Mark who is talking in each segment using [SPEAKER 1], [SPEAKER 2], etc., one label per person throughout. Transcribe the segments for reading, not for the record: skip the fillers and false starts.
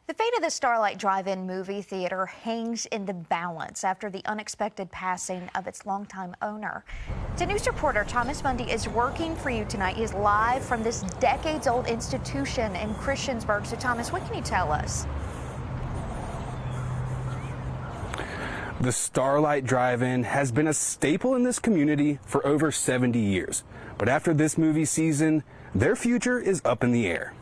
[SPEAKER 1] The fate of the Starlight Drive-In movie theater hangs in the balance after the unexpected passing of its longtime owner. News reporter Thomas Mundy is working for you tonight. He is live from this decades-old institution in Christiansburg. So, Thomas, what can you tell us?
[SPEAKER 2] The Starlight Drive-In has been a staple in this community for over 70 years. But after this movie season, their future is up in the air.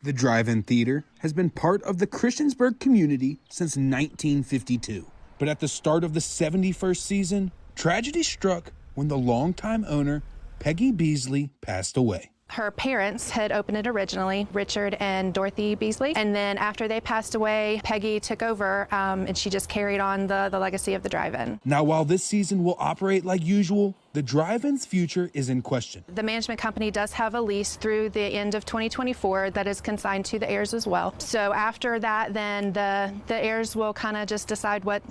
[SPEAKER 3] The drive-in theater has been part of the Christiansburg community since 1952. But at the start of the 71st season, tragedy struck when the longtime owner, Peggy Beasley, passed away.
[SPEAKER 4] Her parents had opened it originally, Richard and Dorothy Beasley, and then after they passed away, Peggy took over and she just carried on the legacy of the drive-in.
[SPEAKER 3] Now, while this season will operate like usual, the drive-in's future is in question.
[SPEAKER 4] The management company does have a lease through the end of 2024 that is consigned to the heirs as well. So after that, then the heirs will kind of just decide what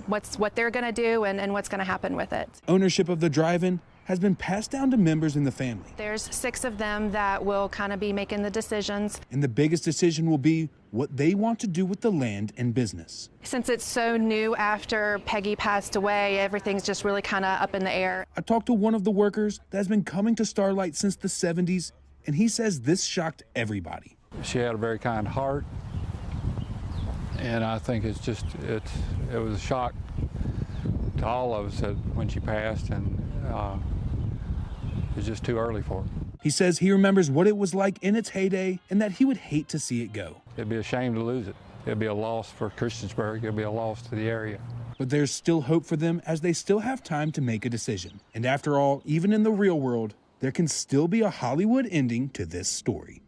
[SPEAKER 4] they're going to do and what's going to happen with it.
[SPEAKER 3] Ownership of the drive-in has been passed down to members in the family.
[SPEAKER 4] There's 6 of them that will kind of be making the decisions.
[SPEAKER 3] And the biggest decision will be what they want to do with the land and business.
[SPEAKER 4] Since it's so new after Peggy passed away, everything's just really kind of up in the air.
[SPEAKER 3] I talked to one of the workers that has been coming to Starlight since the 70s, and he says this shocked everybody.
[SPEAKER 5] She had a very kind heart, and I think it was a shock to all of us when she passed, and it's just too early for her.
[SPEAKER 3] He says he remembers what it was like in its heyday and that he would hate to see it go.
[SPEAKER 5] It'd be a shame to lose it. It'd be a loss for Christiansburg. It'd be a loss to the area.
[SPEAKER 3] But there's still hope for them as they still have time to make a decision. And after all, even in the real world, there can still be a Hollywood ending to this story.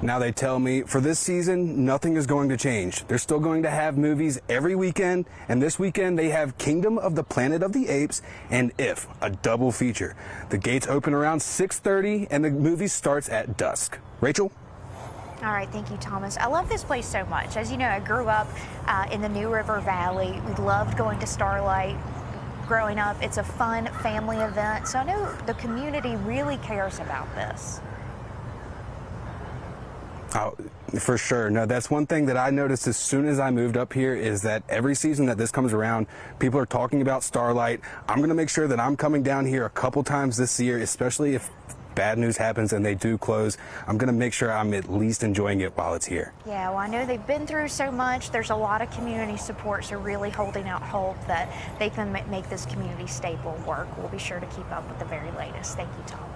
[SPEAKER 2] Now they tell me for this season, nothing is going to change. They're still going to have movies every weekend, and this weekend they have Kingdom of the Planet of the Apes and If, a double feature. The gates open around 6:30 and the movie starts at dusk. Rachel?
[SPEAKER 1] All right, thank you, Thomas. I love this place so much. As you know, I grew up in the New River Valley. We loved going to Starlight growing up. It's a fun family event, so I know the community really cares about this.
[SPEAKER 2] Oh, for sure. No, that's one thing that I noticed as soon as I moved up here is that every season that this comes around, people are talking about Starlight. I'm going to make sure that I'm coming down here a couple times this year, especially if bad news happens and they do close. I'm going to make sure I'm at least enjoying it while it's here.
[SPEAKER 1] Yeah, well, I know they've been through so much. There's a lot of community support, so really holding out hope that they can make this community staple work. We'll be sure to keep up with the very latest. Thank you, Tom.